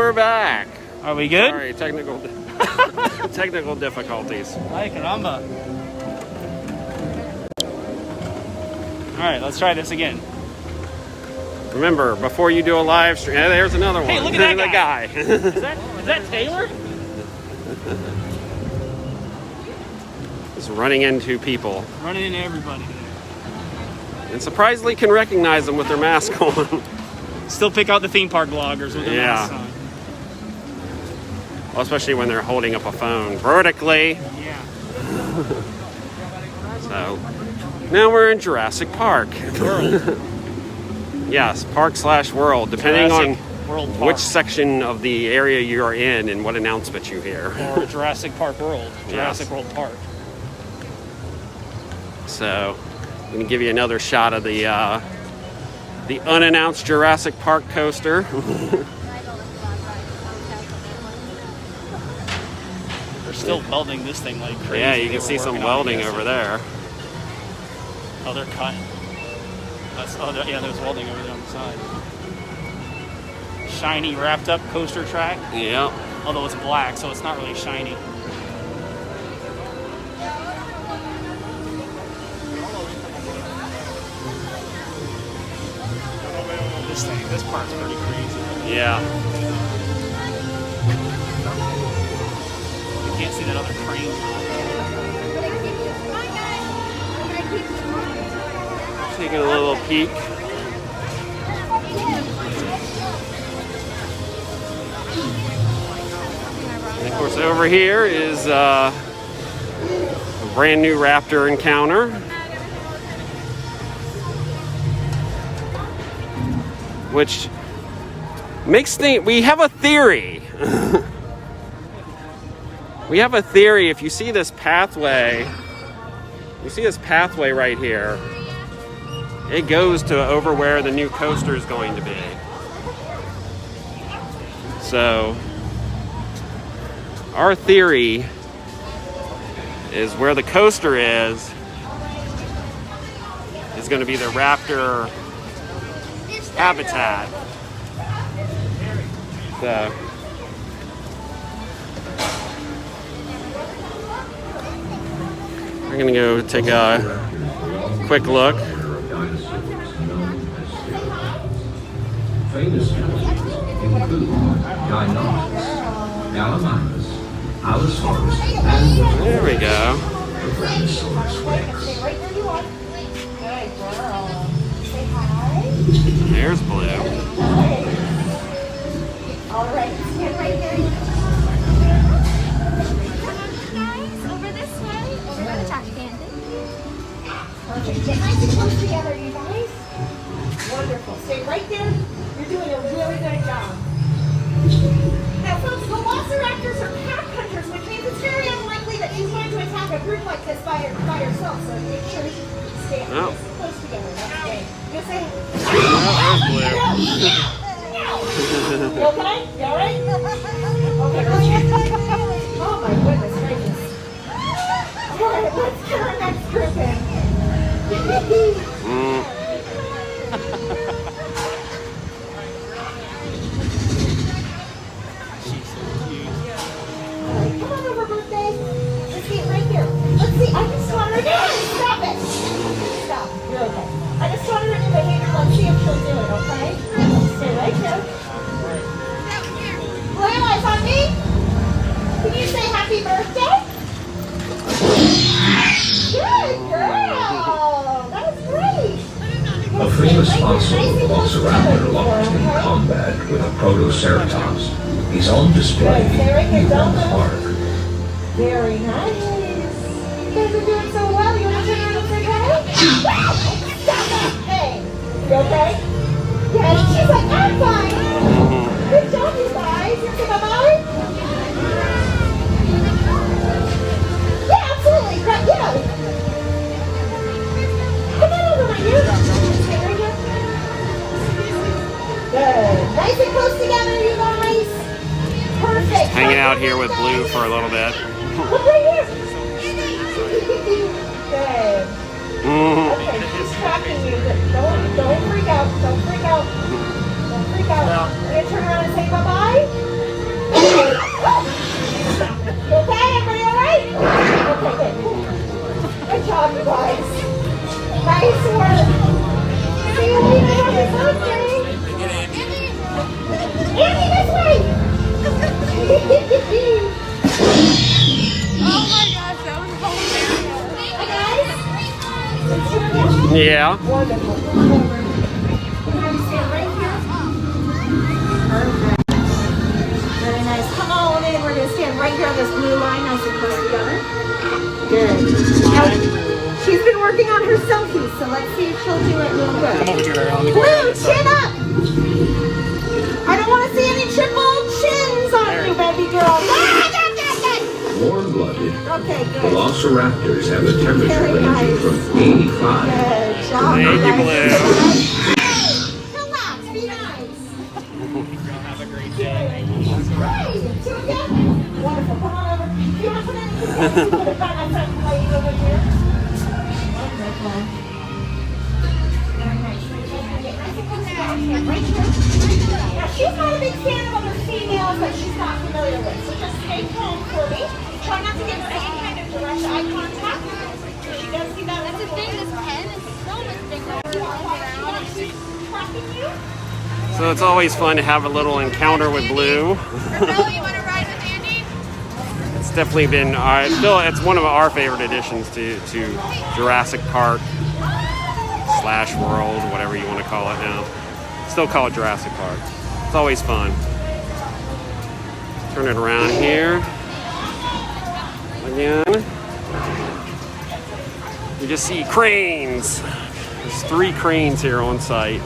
we're back. Are we good? Sorry, technical difficulties. Ay, caramba. All right, let's try this again. Remember, before you do a live stream, there's another one. Hey, look at that guy. Is that Taylor? Just running into people. Running into everybody. And surprisingly can recognize them with their mask on. Still pick out the theme park vloggers with their masks on. Well, especially when they're holding up a phone vertically. Yeah. So, now we're in Jurassic Park. World. Yes, park/world, depending Jurassic on World Park. which section of the area you are in and what announcement you hear. Or Jurassic Park World. Jurassic World Park. So, I'm going to give you another shot of the unannounced Jurassic Park coaster. They're still welding this thing like crazy. Yeah, you can see some welding over there. Oh, they're cutting. Yeah, there's welding over there on the side. Shiny, wrapped up coaster track. Yeah. Although it's black, so it's not really shiny. This part's pretty crazy. Yeah. You can't see that other crane. Taking a little peek. And of course, over here is a brand new Raptor encounter, which makes we have a theory. We have a theory. If you see this pathway, right here. It goes to over where the new coaster is going to be. So, our theory is where the coaster is going to be the Raptor habitat. So, we're going to go take a quick look. Famous species include Deinonychus, Gallimimus, Allosaurus, and There we go. the Tyrannosaurus Rex. There's Blue. All right, stand right there. Guys, over this way. Over by the top bandit. Perfect. Get nice and close together, you guys. Wonderful. Stay right there. You're doing a really good job. Now, folks, velociraptors are pack hunters, which means it's very unlikely that she's going to attack a group like this by herself. So make sure you stay nice and close together. That's great. You'll say, There's Blue. you okay? You all right? Okay, oh my goodness gracious. All right, let's get our next group in. Come on over, birthday. Let's get right here. Let's see. I just want her to stop it. Stop. You're okay. I just want her to behavior. Let's see if she'll do it, okay? Stay right there. Blue eyes on me. Can you say happy birthday? Good girl. That was great. A famous fossil of Velociraptor lost in combat with a Protoceratops is on display in the park. Very nice. You guys are doing so well. You want to turn around and say hey? Stop it. Hey. You okay? Yeah, she's like, I'm fine. Good job, you guys. You say bye-bye? Yeah, absolutely. Right, yeah. Come on over right here. Stay right here. Good. Nice and close together, you guys. Perfect. Hanging out here with Blue for a little bit. Look right here. Good. Okay, she's tracking you. Don't freak out. Don't freak out. Don't freak out. I'm gonna turn around and say bye-bye. nice work. Sandy, happy birthday. Andy, this way. Oh my gosh, that was hilarious. Yeah. Wonderful. We're going to stand right here. Perfect. Very nice. Come on in. We're going to stand right here on this blue line, nice and close together. Good. Now, she's been working on her selfie, so let's see if she'll do it real Come good. over to her on the Blue, chin up. I don't want to see any triple chins on you, baby girl. Warm-blooded, Okay, good. velociraptors have a temperature Very ranging nice. from 85 Good job. Thank you, Blue. Relax, be nice. Have a great day. Great. So again, wonderful. Come on over. Do you want to put anything else? Put it back outside the lady over here. Wonderful. Very nice. Right here. Now she's not a big fan of other females that she's not familiar with. So just stay calm for me. Try not to give her any kind of direct eye contact. She does see that. That's the thing, this pen is so much bigger. Tracking you. So it's always fun to have a little encounter with Blue. Bro, you want to ride with Andy? It's definitely been, it's one of our favorite additions to Jurassic Park / World, whatever you want to call it now. Still call it Jurassic Park. It's always fun. Turn it around here. Again. You just see cranes. There's 3 cranes here on site.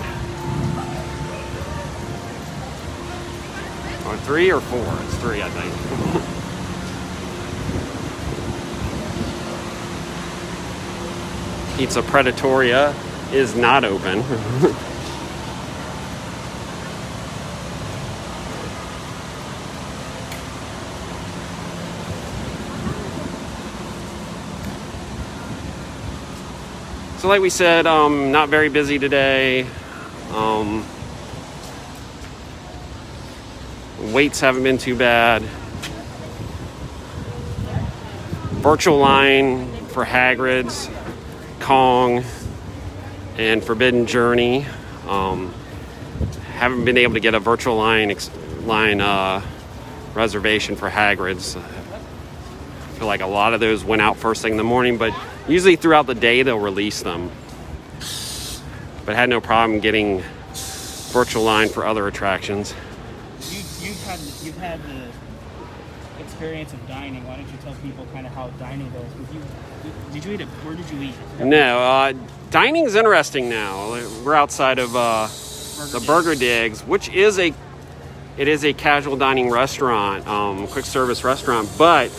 Or 3 or 4? It's 3, I think. Pizza Predatoria is not open. So like we said, not very busy today. Waits haven't been too bad. Virtual line for Hagrid's, Kong, and Forbidden Journey. Haven't been able to get a virtual line reservation for Hagrid's. I feel like a lot of those went out first thing in the morning, but usually throughout the day they'll release them. But had no problem getting virtual line for other attractions. You've had the experience of dining. Why don't you tell people kind of how dining goes? Did you eat it? Where did you eat? No, dining's interesting now. We're outside of the Burger Digs, which is a casual dining restaurant, quick service restaurant. But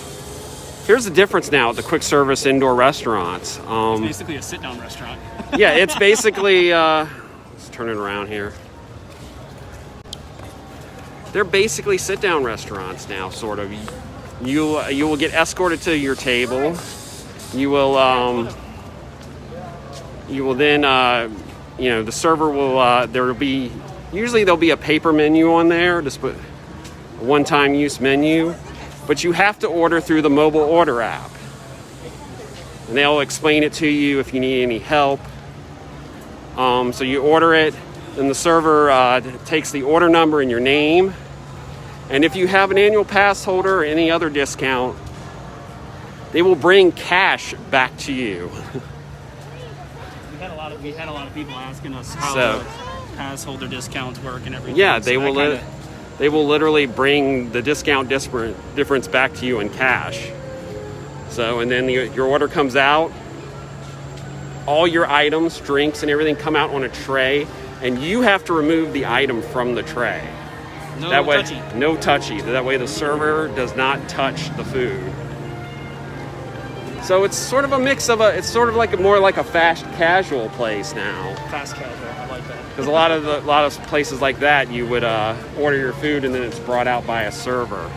here's the difference now at the quick service indoor restaurants. It's basically a sit-down restaurant. Yeah, it's basically. Let's turn it around here. They're basically sit-down restaurants now, sort of. You will get escorted to your table. You will then the server will there'll be a paper menu on there, just put a one-time use menu, but you have to order through the mobile order app, and they'll explain it to you if you need any help. So you order it, then the server takes the order number and your name, and if you have an annual pass holder or any other discount, they will bring cash back to you. We had a lot of people asking us how the pass holder discounts work and everything. Yeah, so they will literally bring the discount difference back to you in cash. So, and then your order comes out, all your items, drinks, and everything come out on a tray, and you have to remove the item from the tray. No touchy. No touchy. That way the server does not touch the food. So it's sort of a mix of it's sort of like more like a fast casual place now. Fast casual, I like that. Because a lot of places like that, you would order your food and then it's brought out by a server.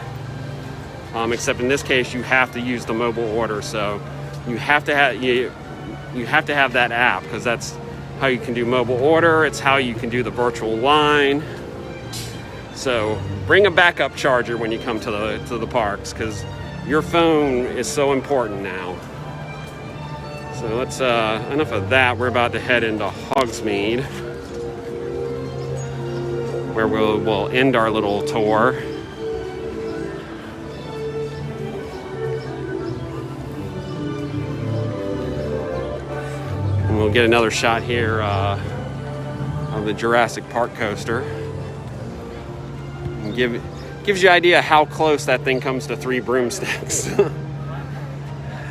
Except in this case, you have to use the mobile order, so you have to have that app, because that's how you can do mobile order. It's how you can do the virtual line. So bring a backup charger when you come to the parks, because your phone is so important now. So So let's, enough of that. We're about to head into Hogsmeade, where we'll end our little tour. And we'll get another shot here of the Jurassic Park coaster. And gives you an idea how close that thing comes to 3 broomsticks.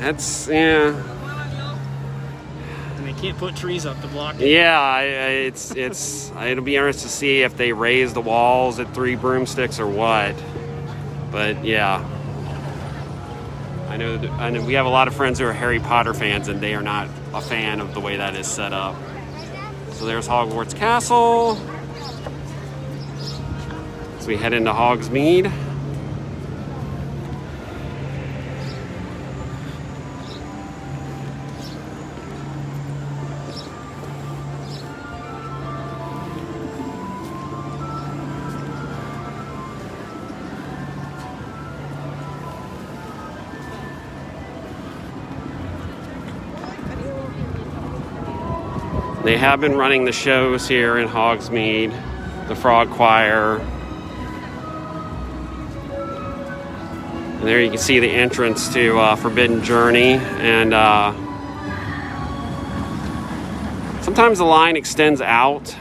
That's, yeah. And they can't put trees up to block it. Yeah, it'll be interesting to see if they raise the walls at 3 broomsticks or what. But yeah, I know we have a lot of friends who are Harry Potter fans, and they are not a fan of the way that is set up. So there's Hogwarts Castle. So we head into Hogsmeade. They have been running the shows here in Hogsmeade, the Frog Choir. And there you can see the entrance to Forbidden Journey. And sometimes the line extends out,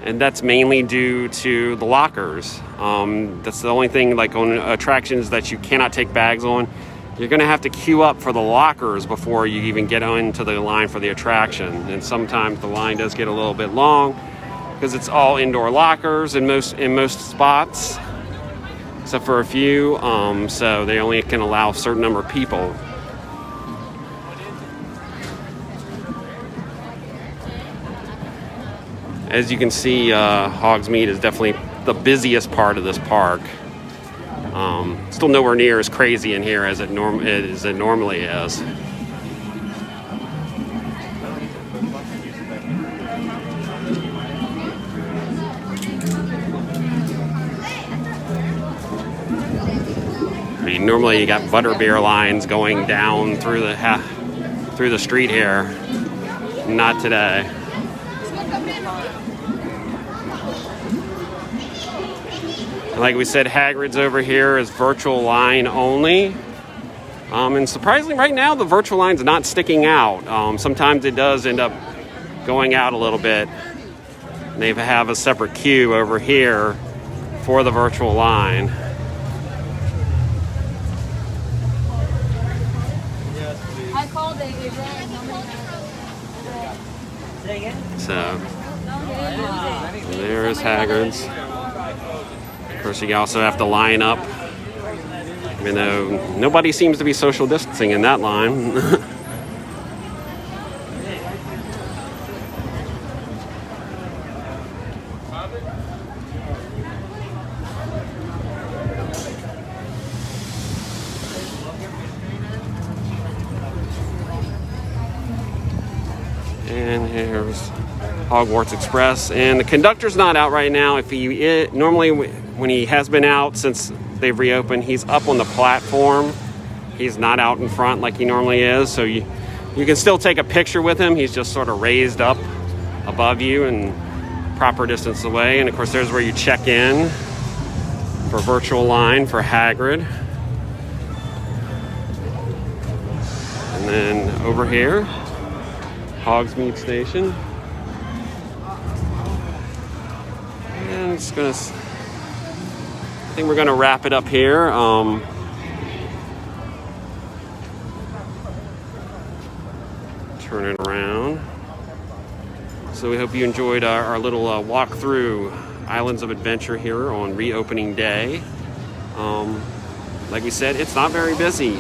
and that's mainly due to the lockers. That's the only thing, like on attractions that you cannot take bags on. You're going to have to queue up for the lockers before you even get into the line for the attraction. And sometimes the line does get a little bit long because it's all indoor lockers in most spots, except for a few. So they only can allow a certain number of people. As you can see, Hogsmeade is definitely the busiest part of this park. Still nowhere near as crazy in here as it normally is. I mean, normally you got butterbeer lines going down through the street here. Not today. Like we said, Hagrid's over here is virtual line only. And surprisingly, right now, the virtual line's not sticking out. Sometimes it does end up going out a little bit. And they have a separate queue over here for the virtual line. I called it. So, there's Hagrid's. Of course, you also have to line up, even though nobody seems to be social distancing in that line. And here's Hogwarts Express, and the conductor's not out right now. If he normally, when he has been out since they've reopened, he's up on the platform. He's not out in front like he normally is, so you can still take a picture with him. He's just sort of raised up above you and proper distance away. And of course, there's where you check in for virtual line for Hagrid. And then over here, Hogsmeade Station. And it's gonna, I think we're gonna wrap it up here. Turn it around. So we hope you enjoyed our little walk through Islands of Adventure here on reopening day. Like we said, it's not very busy.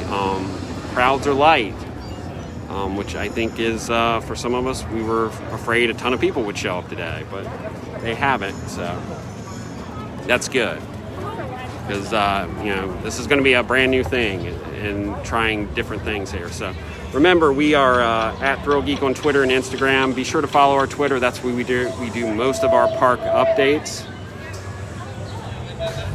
Crowds are light. Which I think is, for some of us, we were afraid a ton of people would show up today, but they haven't, so that's good. Because, this is going to be a brand new thing and trying different things here. So remember, we are at ThrillGeek on Twitter and Instagram. Be sure to follow our Twitter. That's where we do most of our park updates.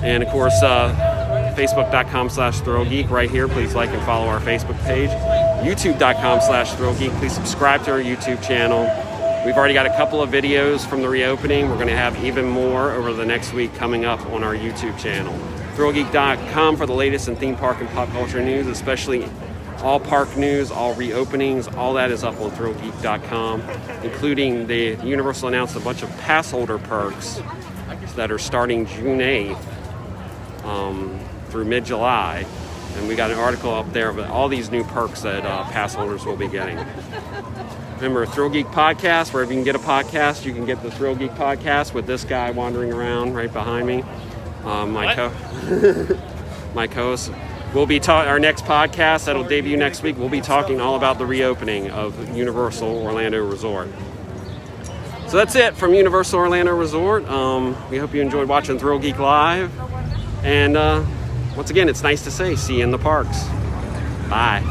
And, of course, Facebook.com/ThrillGeek right here. Please like and follow our Facebook page. youtube.com/ThrillGeek. Please subscribe to our YouTube channel. We've already got a couple of videos from the reopening. We're going to have even more over the next week coming up on our YouTube channel. ThrillGeek.com for the latest in theme park and pop culture news, especially all park news, all reopenings. All that is up on ThrillGeek.com, including the Universal announced a bunch of pass holder perks that are starting June 8th through mid-July. And we got an article up there of all these new perks that pass holders will be getting. Remember, ThrillGeek Podcast, wherever you can get a podcast, you can get the ThrillGeek Podcast with this guy wandering around right behind me. My co-host. We'll be our next podcast that'll debut next week. We'll be talking all about the reopening of Universal Orlando Resort. So that's it from Universal Orlando Resort. We hope you enjoyed watching ThrillGeek Live. And once again, it's nice to say, see you in the parks. Bye.